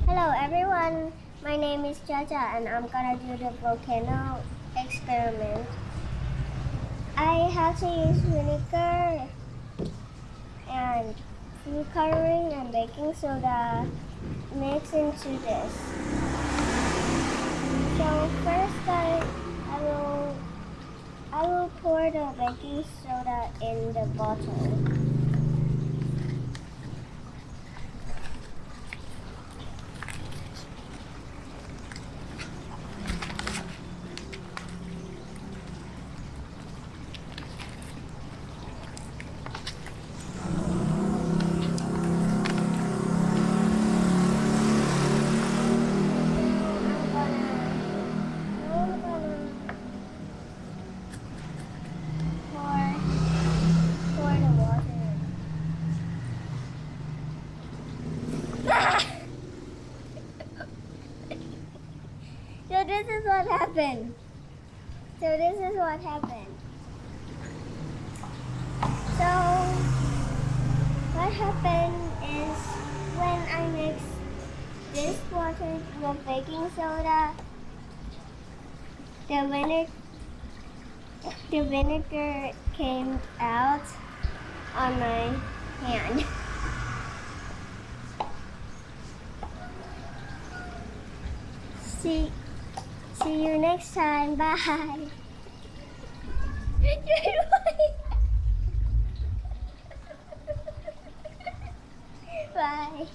Hello everyone, my name is Jajah and I'm gonna do the volcano experiment. I have to use vinegar and food coloring and baking soda mixed into this. So first I will pour the baking soda in the bottle. So this is what happened. So what happened is when I mix this water with baking soda, the vinegar came out on my hand. See you next time. Bye. Bye.